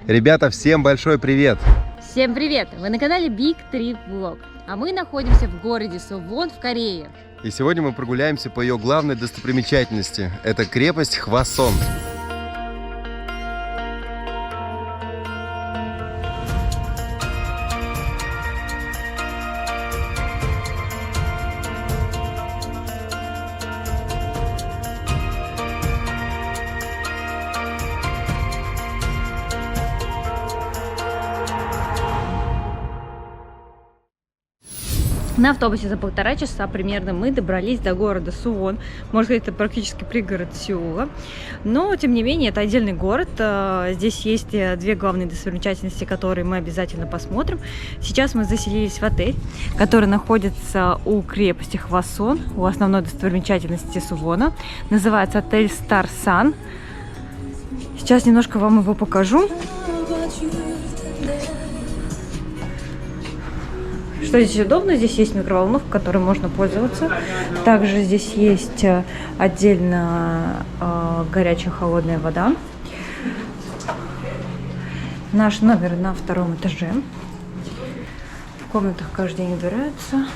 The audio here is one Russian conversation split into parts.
Ребята, всем большой привет! Всем привет! Вы на канале Big Trip Vlog, а мы находимся в городе Сувон в Корее. И сегодня мы прогуляемся по ее главной достопримечательности. Это крепость Хвасон. На автобусе за 1,5 часа примерно мы добрались до города Сувон. Можно сказать, это практически пригород Сеула. Но, тем не менее, это отдельный город. Здесь есть две главные достопримечательности, которые мы обязательно посмотрим. Сейчас мы заселились в отель, который находится у крепости Хвасон, у основной достопримечательности Сувона. Называется отель Star Sun. Сейчас немножко вам его покажу. Что здесь удобно? Здесь есть микроволновка, которой можно пользоваться. Также здесь есть отдельно горячая холодная вода. Наш номер на 2-м этаже. В комнатах каждый день убираются.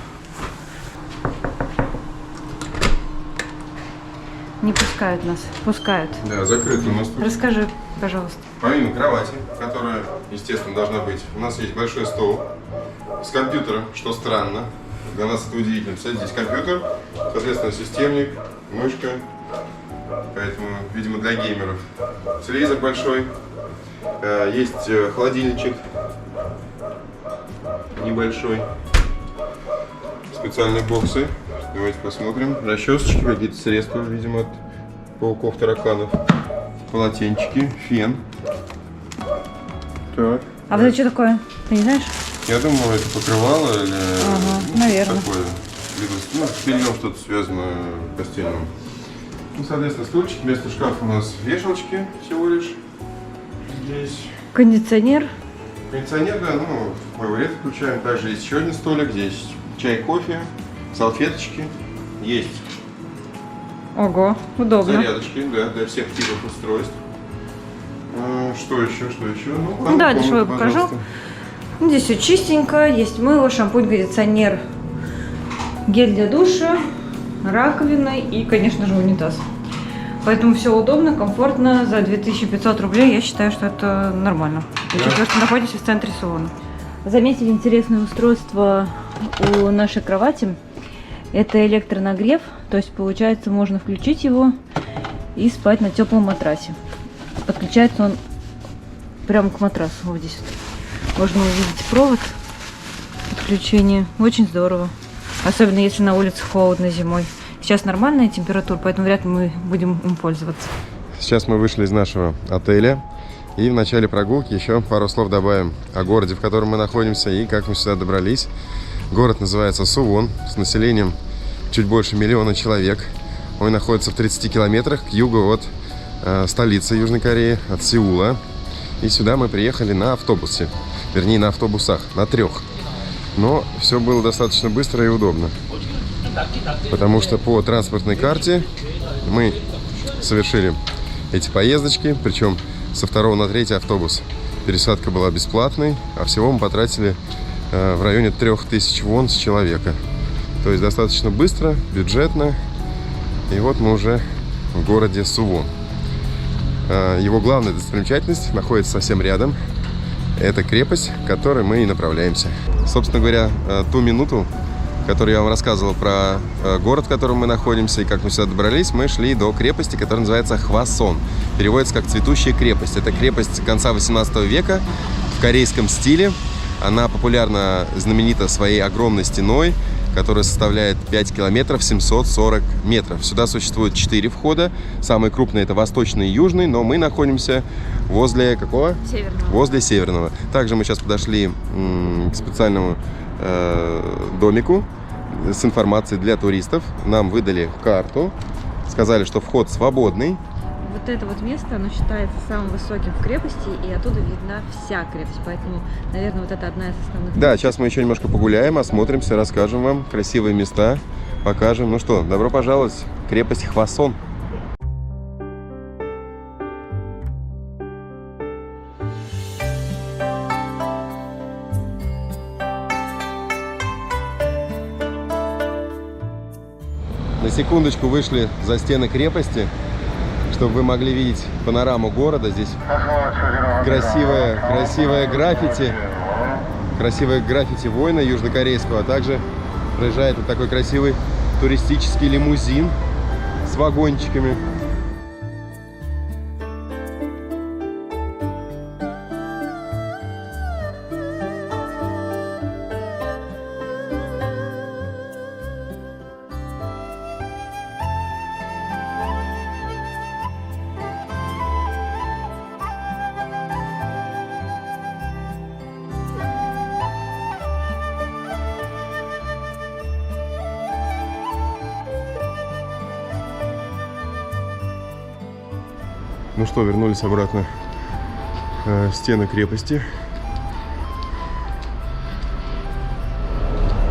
Не пускают нас. Пускают. Да, закрыто у нас тут. Расскажи, пожалуйста. Помимо кровати, которая, естественно, должна быть, у нас есть большой стол с компьютером, что странно. Для нас это удивительно. Представляете, здесь компьютер, соответственно, системник, мышка. Поэтому, видимо, для геймеров. Телевизор большой. Есть холодильничек небольшой. Специальные боксы. Давайте посмотрим. Расчесочки, какие-то средства, видимо, от пауков, тараканов. Полотенчики, фен. Так. А вот это что такое? Ты не знаешь? Я думаю, это покрывало или наверное. такое. Ну, с бельем что-то связано постельным. Ну, соответственно, стульчик. Вместо шкафа у нас вешалочки всего лишь. Здесь Кондиционер. кондиционер, да, ну, мы его редко включаем. Также есть еще один столик. Здесь чай, кофе, салфеточки. Есть Ого, удобно. зарядочки, да, для всех типов устройств. Что еще, что еще? Ну, давай дешевое покажу. Здесь все чистенько, есть мыло, шампунь, кондиционер, гель для душа, раковина и, конечно же, унитаз. Поэтому все удобно, комфортно. За 2500 рублей я считаю, что это нормально. Учитывая, что находимся в центре Сувона. Заметили интересное устройство у нашей кровати. Это электронагрев, то есть, получается, можно включить его и спать на теплом матрасе. Подключается он прямо к матрасу, вот здесь вот. Можно увидеть провод подключения. Очень здорово. Особенно если на улице холодно зимой. Сейчас нормальная температура, поэтому вряд ли мы будем им пользоваться. Сейчас мы вышли из нашего отеля. И в начале прогулки еще пару слов добавим о городе, в котором мы находимся и как мы сюда добрались. Город называется Сувон, с населением чуть больше 1 миллиона человек. Он находится в 30 километрах к югу от столицы Южной Кореи, от Сеула. И сюда мы приехали на автобусе, вернее на автобусах, на 3. Но все было достаточно быстро и удобно, потому что по транспортной карте мы совершили эти поездочки, причем со 2 на 3 автобус пересадка была бесплатной, а всего мы потратили в районе 3000 вон с человека. То есть достаточно быстро, бюджетно. И вот мы уже в городе Сувон. Его главная достопримечательность находится совсем рядом. Это крепость, к которой мы и направляемся. Собственно говоря, ту минуту, которую я вам рассказывал про город, в котором мы находимся и как мы сюда добрались, мы шли до крепости, которая называется Хвасон. Переводится как «цветущая крепость». Это крепость конца 18 века в корейском стиле. Она популярна, знаменита своей огромной стеной, которая составляет 5 километров 740 метров. Сюда существует 4 входа. Самый крупный — это восточный и южный, но мы находимся возле какого? Северного. Возле северного. Также мы сейчас подошли к специальному домику с информацией для туристов. Нам выдали карту, сказали, что вход свободный. Вот это вот место, оно считается самым высоким в крепости, и оттуда видна вся крепость, поэтому, наверное, вот это одна из основных. Да, сейчас мы еще немножко погуляем, осмотримся, расскажем вам красивые места, покажем. Ну что, добро пожаловать в крепость секундочку вышли за стены крепости, чтобы вы могли видеть панораму города. Здесь красивое граффити. Красивое граффити воина южнокорейского. А также проезжает вот такой красивый туристический лимузин с вагончиками. Ну что, вернулись обратно в стены крепости.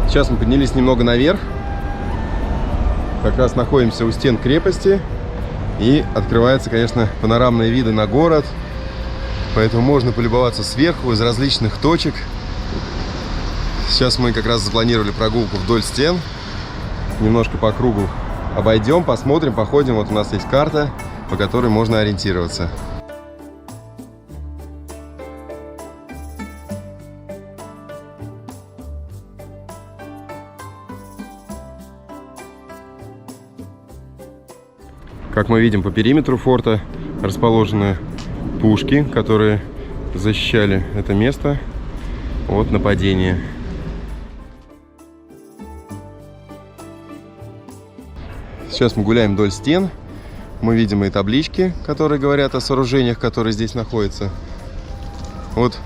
Сейчас мы поднялись немного наверх. Как раз находимся у стен крепости. И открываются, конечно, панорамные виды на город. Поэтому можно полюбоваться сверху, из различных точек. Сейчас мы как раз запланировали прогулку вдоль стен. Немножко по кругу обойдем, посмотрим, походим. Вот у нас есть карта, по которой можно ориентироваться. Как мы видим, по периметру форта расположены пушки, которые защищали это место от нападения. Сейчас мы гуляем вдоль стен. Мы видим и таблички, которые говорят о сооружениях, которые здесь находятся. Вот,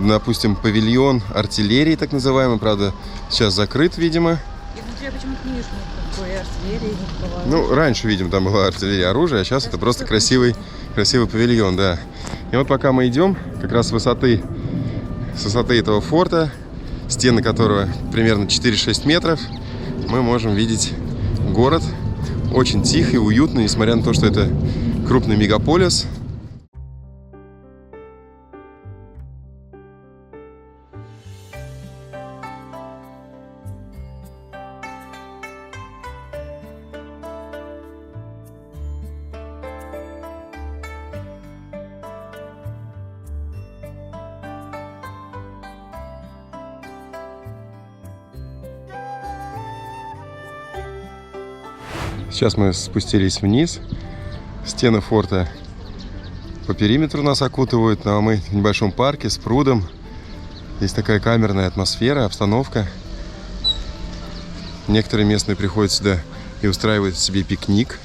допустим, павильон артиллерии, так называемый, правда, сейчас закрыт, видимо. И внутри почему-то не вижу никакой артиллерии, никакого. Ну, раньше, видимо, там была артиллерия, оружие, а сейчас это просто красивый павильон, да. И вот пока мы идем, как раз с высоты этого форта, стены которого примерно 4-6 метров, мы можем видеть город. Очень тихий, уютный, несмотря на то, что это крупный мегаполис. Сейчас мы спустились вниз. Стены форта по периметру нас окутывают, а мы в небольшом парке с прудом. Здесь такая камерная атмосфера, обстановка. Некоторые местные приходят сюда и устраивают себе пикник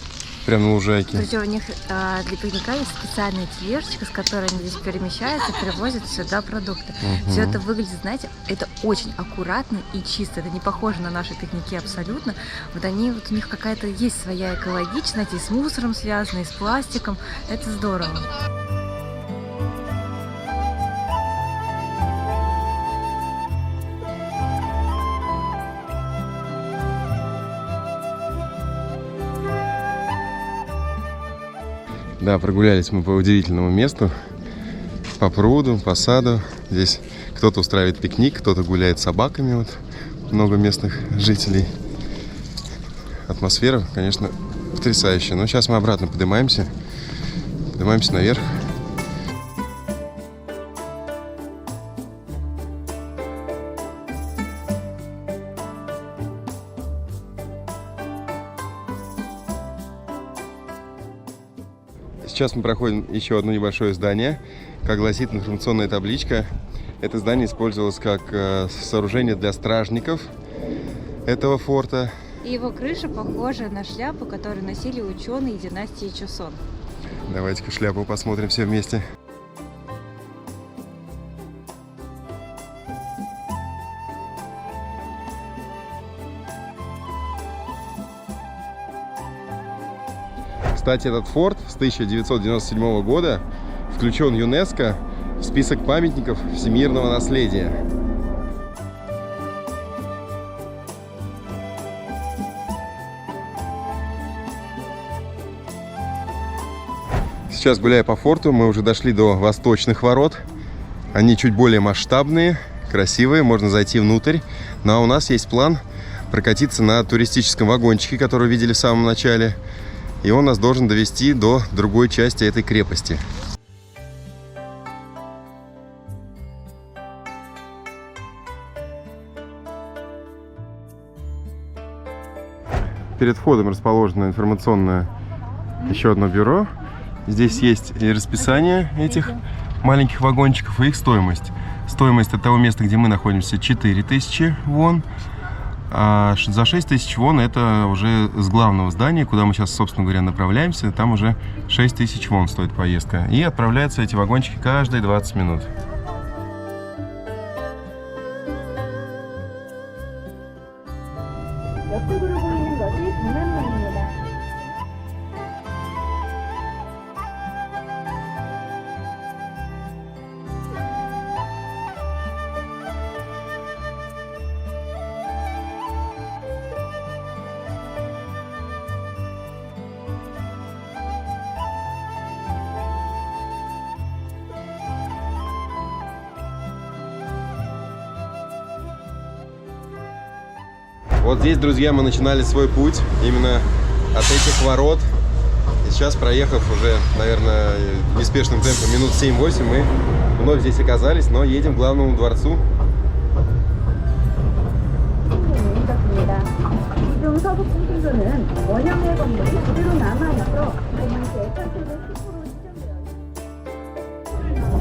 прямо на лужайке. Причем у них для пикника есть специальная тележечка, с которой они здесь перемещаются, привозят сюда продукты. Все это выглядит, знаете, это очень аккуратно и чисто. Это не похоже на наши пикники абсолютно. Вот у них какая-то есть своя экологичность, и с мусором связана, и с пластиком. Это здорово. Да, прогулялись мы по удивительному месту, по пруду, по саду. Здесь кто-то устраивает пикник, кто-то гуляет с собаками. Вот много местных жителей. Атмосфера, конечно, потрясающая. Но сейчас мы обратно поднимаемся наверх. Сейчас мы проходим еще одно небольшое здание. Как гласит информационная табличка, это здание использовалось как сооружение для стражников этого форта. И его крыша похожа на шляпу, которую носили ученые династии Чосон. Давайте-ка шляпу посмотрим все вместе. Кстати, этот форт с 1997 года включен ЮНЕСКО в список памятников всемирного наследия. Сейчас, гуляя по форту, мы уже дошли до восточных ворот. Они чуть более масштабные, красивые, можно зайти внутрь. Ну а у нас есть план прокатиться на туристическом вагончике, который видели в самом начале. И он нас должен довести до другой части этой крепости. Перед входом расположено информационное еще одно бюро. Здесь есть и расписание этих маленьких вагончиков и их стоимость. Стоимость от того места, где мы находимся, 4000 вон. А за 6000 вон это уже с главного здания, куда мы сейчас, собственно говоря, направляемся. Там уже 6000 вон стоит поездка. И отправляются эти вагончики каждые 20 минут. Вот здесь, друзья, мы начинали свой путь именно от этих ворот. И сейчас, проехав уже, наверное, неспешным темпом минут 7-8, мы вновь здесь оказались, но едем к главному дворцу.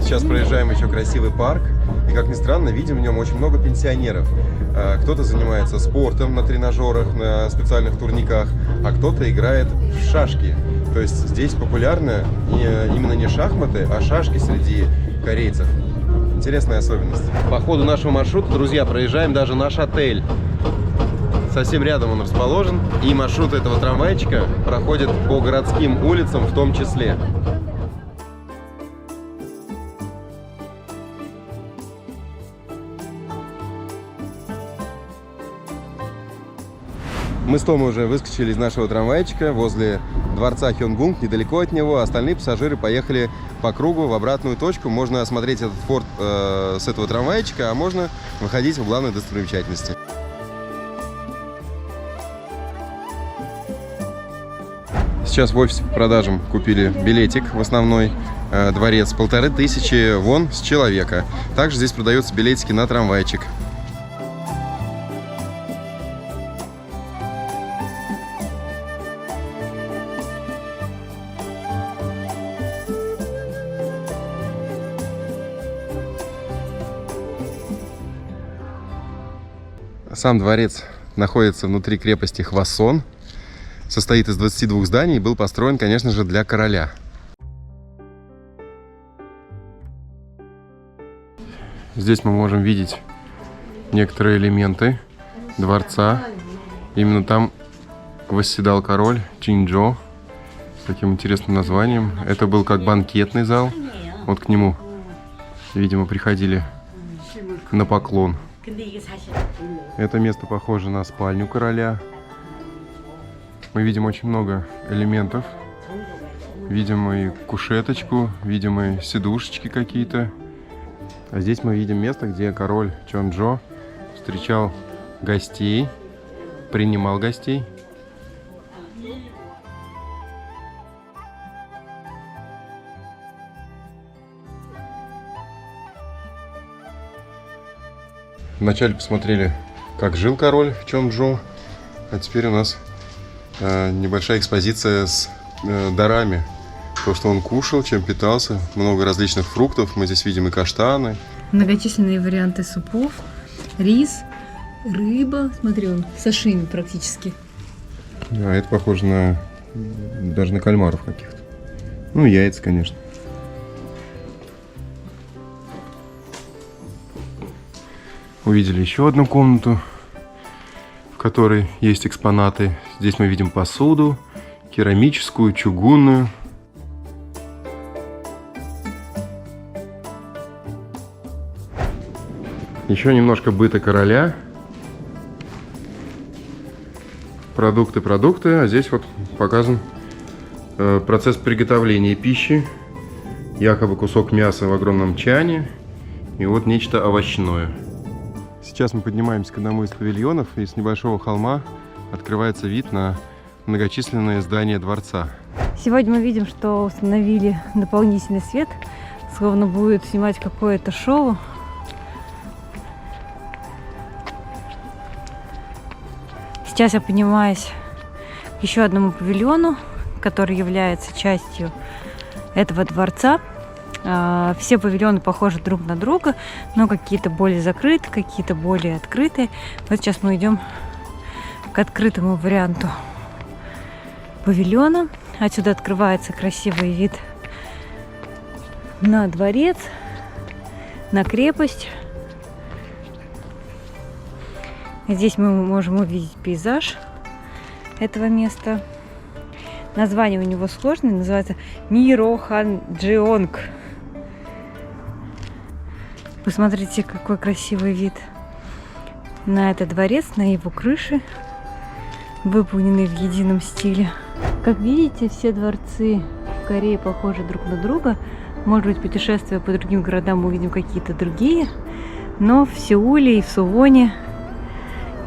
Сейчас проезжаем еще красивый парк, и, как ни странно, видим в нем очень много пенсионеров. Кто-то занимается спортом на тренажерах, на специальных турниках, а кто-то играет в шашки. То есть здесь популярны именно не шахматы, а шашки среди корейцев. Интересная особенность. По ходу нашего маршрута, друзья, проезжаем даже наш отель. Совсем рядом он расположен, и маршрут этого трамвайчика проходит по городским улицам в том числе. Мы с Томой уже выскочили из нашего трамвайчика возле дворца Хёнгунг, недалеко от него. Остальные пассажиры поехали по кругу в обратную точку. Можно осмотреть этот форт с этого трамвайчика, а можно выходить в главные достопримечательности. Сейчас в офисе по продажам купили билетик в основной дворец. 1500 вон с человека. Также здесь продаются билетики на трамвайчик. Сам дворец находится внутри крепости Хвасон. Состоит из 22 зданий и был построен, конечно же, для короля. Здесь мы можем видеть некоторые элементы дворца. Именно там восседал король Чинджо с таким интересным названием. Это был как банкетный зал. Вот к нему, видимо, приходили на поклон. Это место похоже на спальню короля. Мы видим очень много элементов. Видим и кушеточку, видим и сидушечки какие-то. А здесь мы видим место, где король Чонджо встречал гостей, принимал гостей. Вначале посмотрели, как жил король Чонджо, а теперь у нас небольшая экспозиция с дарами. То, что он кушал, чем питался. Много различных фруктов. Мы здесь видим и каштаны. Многочисленные варианты супов, рис, рыба. Смотри, он сашими практически. Да, это похоже на даже на кальмаров каких-то. Ну, яйца, конечно. Увидели еще одну комнату, в которой есть экспонаты. Здесь мы видим посуду, керамическую, чугунную. Еще немножко быта короля. Продукты, а здесь вот показан процесс приготовления пищи. Якобы кусок мяса в огромном чане и вот нечто овощное. Сейчас мы поднимаемся к одному из павильонов, и с небольшого холма открывается вид на многочисленные здания дворца. Сегодня мы видим, что установили дополнительный свет, словно будет снимать какое-то шоу. Сейчас я поднимаюсь к еще одному павильону, который является частью этого дворца. Все павильоны похожи друг на друга, но какие-то более закрыты, какие-то более открытые. Вот сейчас мы идем к открытому варианту павильона. Отсюда открывается красивый вид на дворец, на крепость. Здесь мы можем увидеть пейзаж этого места. Название у него сложное, называется Мироханджеонг. Посмотрите, какой красивый вид на этот дворец, на его крыши, выполненные в едином стиле. Как видите, все дворцы в Корее похожи друг на друга. Может быть, путешествуя по другим городам, мы увидим какие-то другие. Но в Сеуле и в Сувоне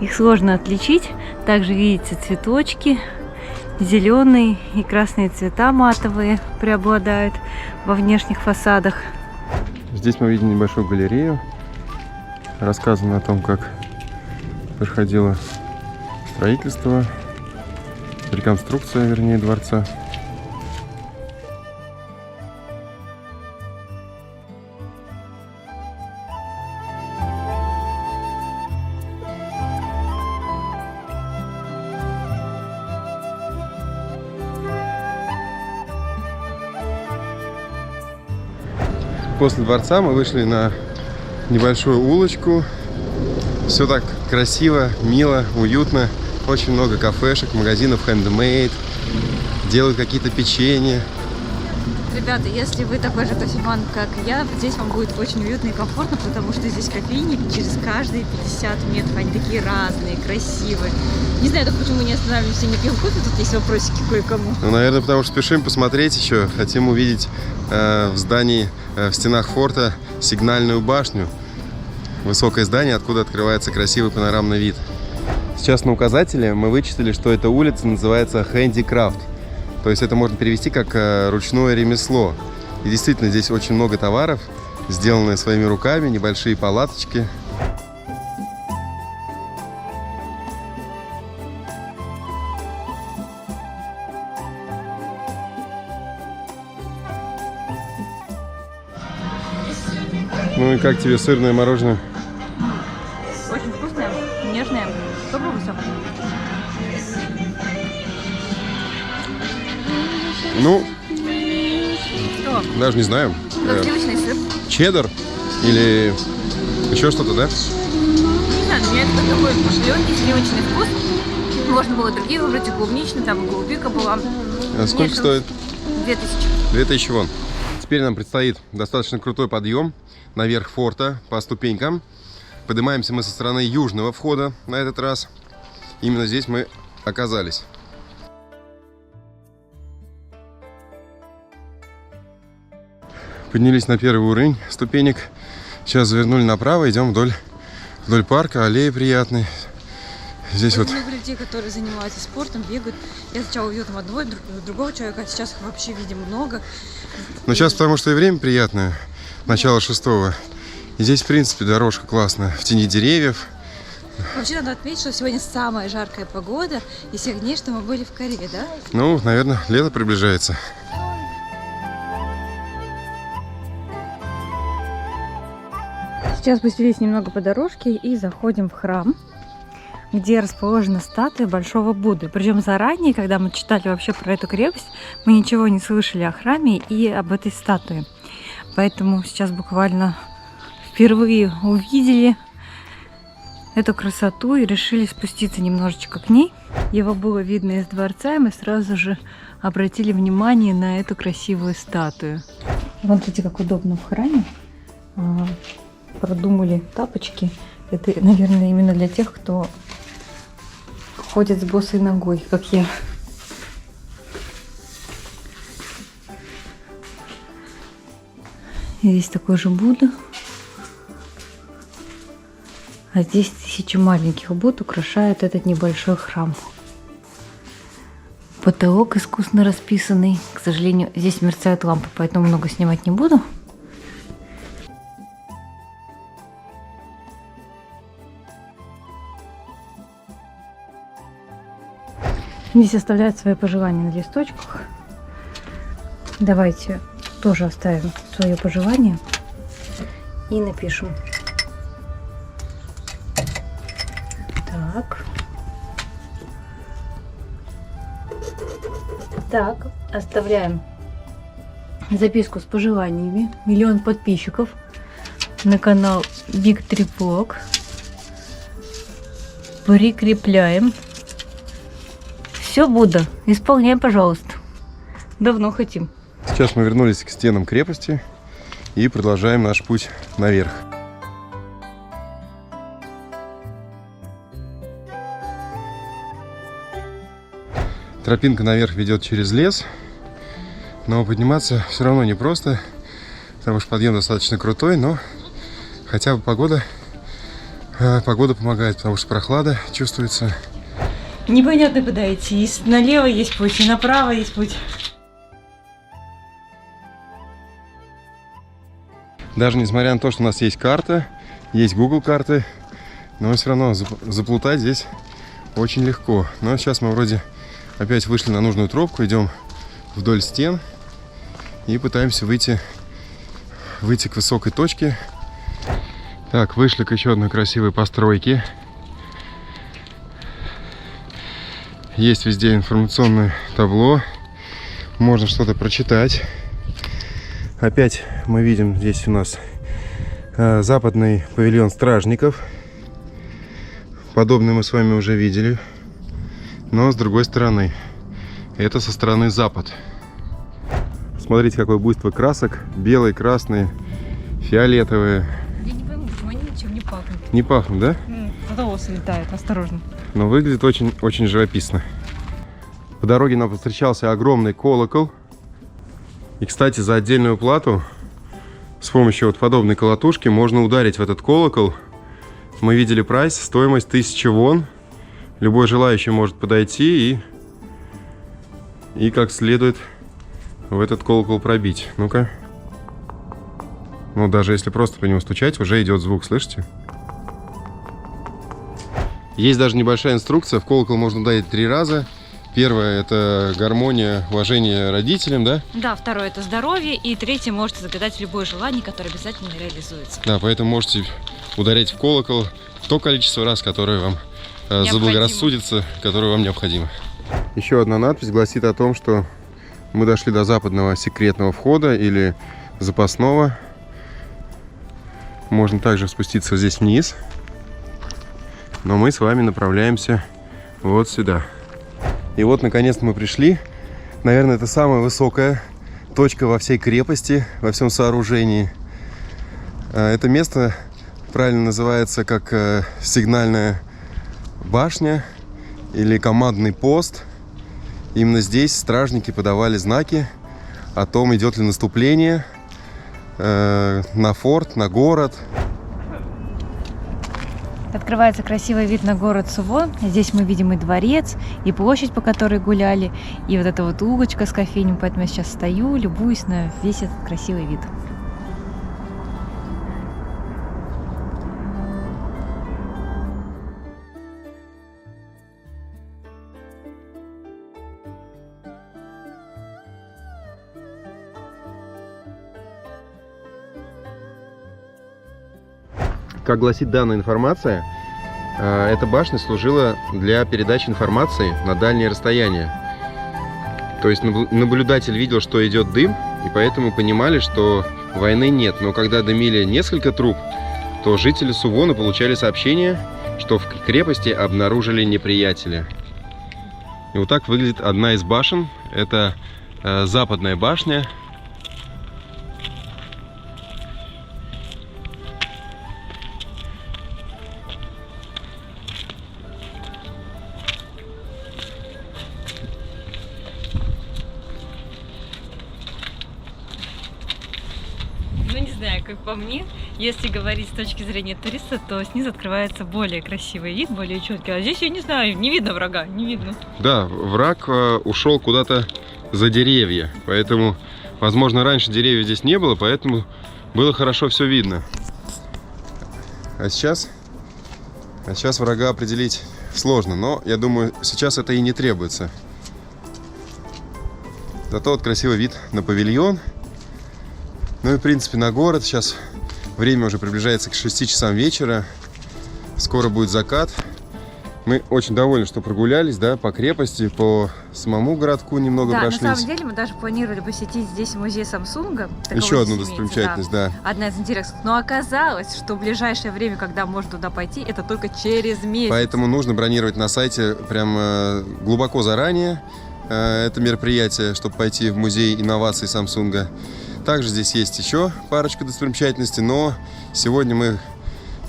их сложно отличить. Также видите цветочки, зеленые и красные цвета матовые преобладают во внешних фасадах. Здесь мы видим небольшую галерею. Рассказано о том, как проходило строительство, реконструкция, вернее, дворца. После дворца мы вышли на небольшую улочку. Все так красиво, мило, уютно. Очень много кафешек, магазинов handmade. Делают какие-то печенья. Ребята, если вы такой же кофеман, как я, здесь вам будет очень уютно и комфортно, потому что здесь кофейни через каждые 50 метров. Они такие разные, красивые. Не знаю, так почему мы не останавливаемся и не пьем кофе. Тут есть вопросики кое-кому. Ну, наверное, потому что спешим посмотреть еще. Хотим увидеть в здании, в стенах форта сигнальную башню. Высокое здание, откуда открывается красивый панорамный вид. Сейчас на указателе мы вычислили, что эта улица называется Handicraft. То есть это можно перевести как ручное ремесло. И действительно, здесь очень много товаров, сделанные своими руками, небольшие палаточки. Ну и как тебе сырное мороженое? Очень вкусное, нежное. Попробуй сам. Ну, Что? даже не знаю. Сливочный сыр. Чеддер или еще что-то, да? Не знаю, для меня это такой легкий сливочный вкус. Можно было другие выбрать, и клубничный, там и голубика была. А сколько Нет, стоит? 2000. 2000 вон. Теперь нам предстоит достаточно крутой подъем наверх форта по ступенькам. Поднимаемся мы со стороны южного входа на этот раз. Именно здесь мы оказались. Поднялись на первый уровень ступенек. Сейчас завернули направо, идем вдоль парка, аллеи приятные. Здесь вот... Мы были те, которые занимаются спортом, бегают. Я сначала увидела там одного, другого человека, а сейчас их вообще видим много. Но сейчас потому что и время приятное, начало 6-го. И здесь, в принципе, дорожка классная, в тени деревьев. Вообще надо отметить, что сегодня самая жаркая погода из всех дней, что мы были в Корее, да? Ну, наверное, лето приближается. Сейчас спустились немного по дорожке и заходим в храм, где расположена статуя Большого Будды. Причем заранее, когда мы читали вообще про эту крепость, мы ничего не слышали о храме и об этой статуе. Поэтому сейчас буквально впервые увидели эту красоту и решили спуститься немножечко к ней. Его было видно из дворца, и мы сразу же обратили внимание на эту красивую статую. Вон, смотрите, как удобно в храме. Продумали тапочки. Это, наверное, именно для тех, кто ходит с босой ногой, как я. И здесь такой же Будда. А здесь 1000 маленьких Будд украшают этот небольшой храм. Потолок искусно расписанный. К сожалению, здесь мерцают лампы, поэтому много снимать не буду. Здесь оставляют свои пожелания на листочках. Давайте тоже оставим свое пожелание и напишем. Так, оставляем записку с пожеланиями. 1 000 000 подписчиков на канал Big Trip Vlog. Прикрепляем. Все, Будда, исполняй, пожалуйста. Давно хотим. Сейчас мы вернулись к стенам крепости и продолжаем наш путь наверх. Тропинка наверх ведет через лес, но подниматься все равно непросто, потому что подъем достаточно крутой, но хотя бы погода помогает, потому что прохлада чувствуется. Непонятно, куда идти. Есть налево есть путь, и направо есть путь. Даже несмотря на то, что у нас есть карта, есть Google карты, но все равно заплутать здесь очень легко. Но сейчас мы вроде опять вышли на нужную тропку, идем вдоль стен и пытаемся выйти к высокой точке. Так, вышли к еще одной красивой постройке. Есть везде информационное табло, можно что-то прочитать. Опять мы видим здесь у нас западный павильон стражников. Подобный мы с вами уже видели. Но с другой стороны, это со стороны запад. Смотрите, какое буйство красок. Белые, красные, фиолетовые. Я не пойму, почему они ничем не пахнут. Не пахнут, да? Волосы летают, осторожно. Но выглядит очень живописно. По дороге нам повстречался огромный колокол. И, кстати, за отдельную плату с помощью вот подобной колотушки можно ударить в этот колокол. Мы видели прайс, стоимость 1000 вон. Любой желающий может подойти и как следует в этот колокол пробить. Ну-ка. Ну, даже если просто по нему стучать, уже идет звук, слышите? Есть даже небольшая инструкция. В колокол можно ударить 3 раза. Первое — это гармония, уважение родителям, да? Да, второе — это здоровье. И третье — можете загадать любое желание, которое обязательно реализуется. Да, поэтому можете ударять в колокол в то количество раз, которое вам заблагорассудится, которое вам необходимо. Еще одна надпись гласит о том, что мы дошли до западного секретного входа или запасного. Можно также спуститься здесь вниз. Но мы с вами направляемся вот сюда. И вот, наконец-то, мы пришли. Наверное, это самая высокая точка во всей крепости, во всем сооружении. Это место правильно называется как сигнальная башня или командный пост. Именно здесь стражники подавали знаки о том, идет ли наступление на форт, на город. Открывается красивый вид на город Сувон. Здесь мы видим и дворец, и площадь, по которой гуляли, и вот эта вот улочка с кофейней. Поэтому я сейчас стою, любуюсь на весь этот красивый вид. Как гласит данная информация, эта башня служила для передачи информации на дальние расстояния. То есть наблюдатель видел, что идет дым, и поэтому понимали, что войны нет. Но когда дымили несколько труб, то жители Сувона получали сообщение, что в крепости обнаружили неприятеля. И вот так выглядит одна из башен. Это западная башня. Ну, не знаю, как по мне, Если говорить с точки зрения туриста, то снизу открывается более красивый вид, более четкий. А здесь, я не знаю, не видно врага, не видно. Да, враг ушел куда-то за деревья, поэтому, возможно, раньше деревьев здесь не было, поэтому было хорошо все видно. А сейчас врага определить сложно, но я думаю, сейчас это и не требуется. Зато вот красивый вид на павильон. Ну и в принципе на город. Сейчас время уже приближается к 6 часам вечера. Скоро будет закат. Мы очень довольны, что прогулялись, да, по крепости, по самому городку немного прошлись. На самом деле мы даже планировали посетить здесь музей Самсунга. Еще одну достопримечательность, да. Одна из интересных. Но оказалось, что в ближайшее время, когда можно туда пойти, это только через месяц. Поэтому нужно бронировать на сайте прям глубоко заранее это мероприятие, чтобы пойти в музей инноваций Самсунга. Также здесь есть еще парочка достопримечательностей, но сегодня мы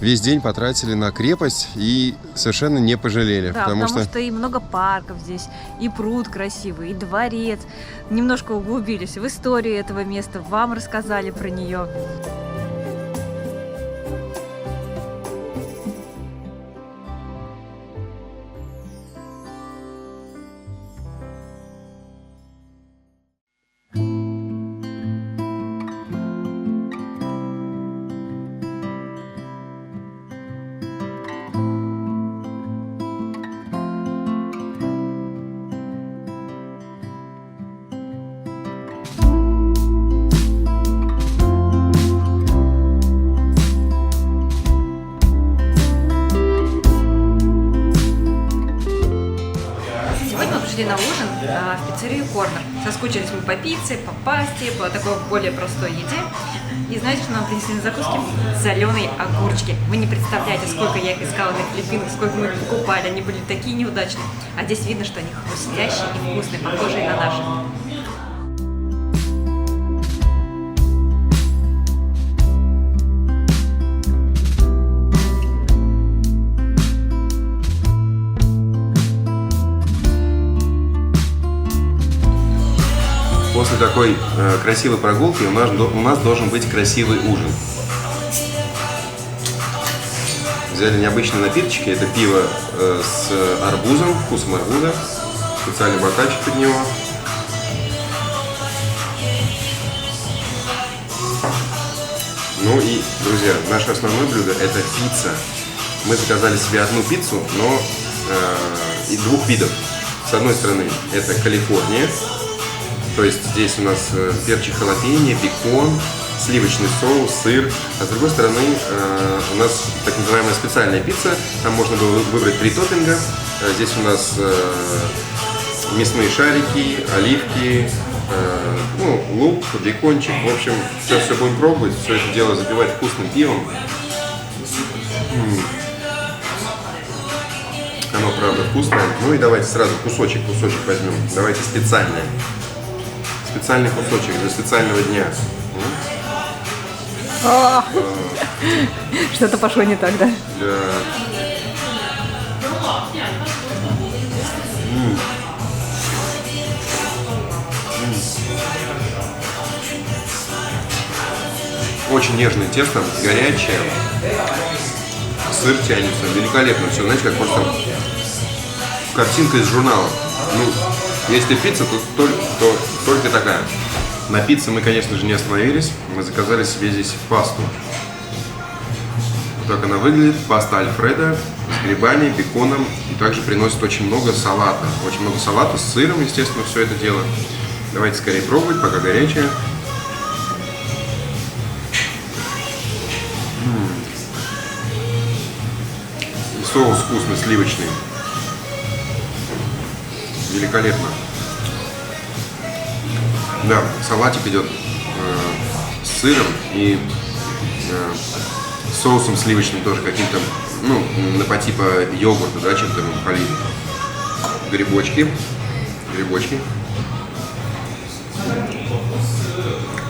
весь день потратили на крепость и совершенно не пожалели. Да, потому что и много парков здесь, и пруд красивый, и дворец. Немножко углубились в историю этого места, вам рассказали про нее. На ужин в пиццерию Корнер. Соскучились мы по пицце, по пасте, по такой более простой еде. И знаете, что нам принесли на закуски? Соленые огурчики. Вы не представляете, сколько я их искала на Филиппинах, сколько мы их покупали. Они были такие неудачные. А здесь видно, что они хрустящие и вкусные, похожие на наши. После такой красивой прогулки у нас должен быть красивый ужин. Взяли необычные напиточки. Это пиво с арбузом, вкусом арбуза. Специальный бокальчик под него. Ну и, друзья, наше основное блюдо – это пицца. Мы заказали себе одну пиццу, но и двух видов. С одной стороны, это Калифорния. То есть здесь у нас перчик халапеньо, бекон, сливочный соус, сыр. А с другой стороны у нас так называемая специальная пицца. Там можно было выбрать 3 топпинга. Здесь у нас мясные шарики, оливки, ну, лук, бекончик. В общем, сейчас все будем пробовать. Все это дело запивать вкусным пивом. Оно правда вкусное. Ну и давайте сразу кусочек возьмем. Давайте специальное. Специальный кусочек для специального дня. Что-то пошло не так, да? Да. Очень нежное тесто, горячее. Сыр тянется, великолепно все. Знаете, как просто картинка из журнала. Ну, если пицца, то только такая. На пицце мы, конечно же, не остановились. Мы заказали себе здесь пасту. Вот так она выглядит. Паста Альфредо с грибами, беконом. И также приносит очень много салата. Очень много салата с сыром, естественно, все это дело. Давайте скорее пробовать, пока горячее. И соус вкусный, сливочный. Великолепно. Да, салатик идет с сыром и соусом сливочным тоже каким-то, ну, по типа йогурта, да, чем-то полит. Грибочки.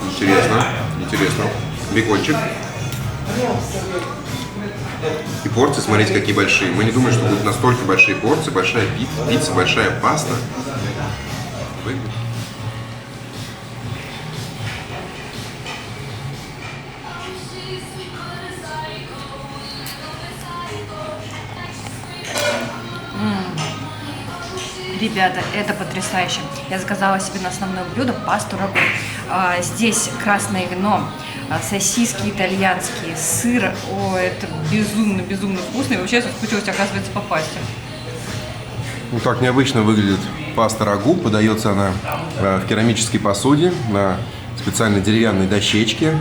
Интересно. Бекончик. И порции, смотрите, какие большие. Мы не думали, что будут настолько большие порции, большая пицца, большая паста. Выглядит. Ребята, это потрясающе. Я заказала себе на основное блюдо пасту рагу. Здесь красное вино, сосиски итальянские, сыр. О, это безумно вкусно. И вообще я соскучилась, оказывается, по пасте. Ну, так необычно выглядит паста рагу. Подается она в керамической посуде на специальной деревянной дощечке.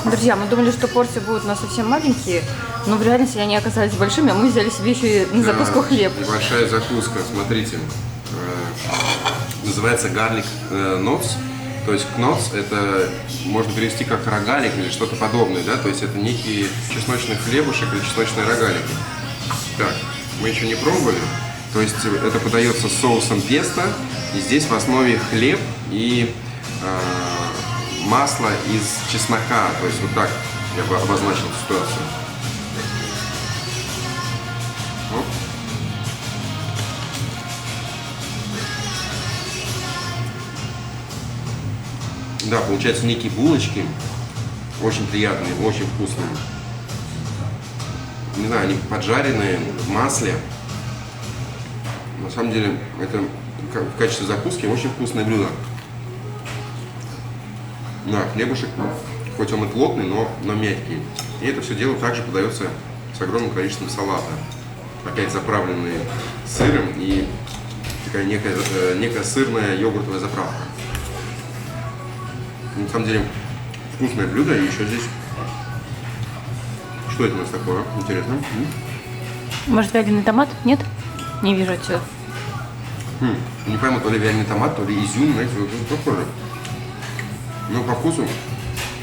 Друзья, мы думали, что порции будут у нас совсем маленькие, но в реальности они оказались большими, а мы взяли себе еще и на закуску хлеб. Небольшая закуска, смотрите. Называется garlic knots. То есть knots это можно перевести как рогалик или что-то подобное, да? То есть это некий чесночный хлебушек или чесночные рогалики. Так, мы еще не пробовали. То есть это подается с соусом песто, и здесь в основе хлеб и масло из чеснока. То есть вот так я бы обозначил ситуацию. Оп. Да, получаются некие булочки, очень приятные, очень вкусные. Не знаю, они поджаренные в масле. На самом деле, это в качестве закуски очень вкусное блюдо. Да, хлебушек, хоть он и плотный, но мягкий. И это все дело также подается с огромным количеством салата. Опять заправленные сыром и такая некая сырная йогуртовая заправка. На самом деле, вкусное блюдо. И еще здесь... Что это у нас такое? Интересно. Может, вяленый томат? Нет? Не вижу отсюда. Не пойму, то ли вяленый томат, то ли изюм, знаете, вот это похоже. Но по вкусу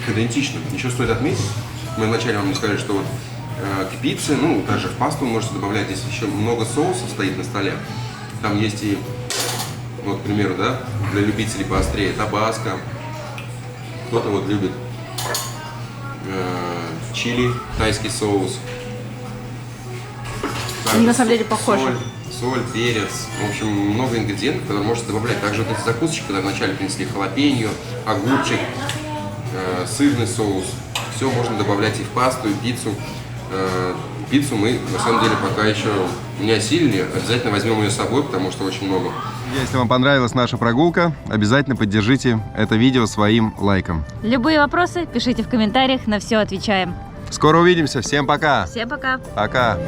идентично. Еще стоит отметить, мы вначале вам сказали, что вот к пицце, ну, также в пасту вы можете добавлять, здесь еще много соусов стоит на столе. Там есть и, вот, к примеру, да, для любителей поострее, табаско. Кто-то вот любит чили, тайский соус. Они на самом деле похожи. Соль, перец, в общем, много ингредиентов, которые можете добавлять. Также вот эти закусочки, когда вначале принесли халапеньо, огурчик, сырный соус. Все можно добавлять и в пасту, и в пиццу. Пиццу мы, на самом деле, пока еще не осилили. Обязательно возьмем ее с собой, потому что очень много. Если вам понравилась наша прогулка, обязательно поддержите это видео своим лайком. Любые вопросы пишите в комментариях, на все отвечаем. Скоро увидимся. Всем пока. Всем пока. Пока.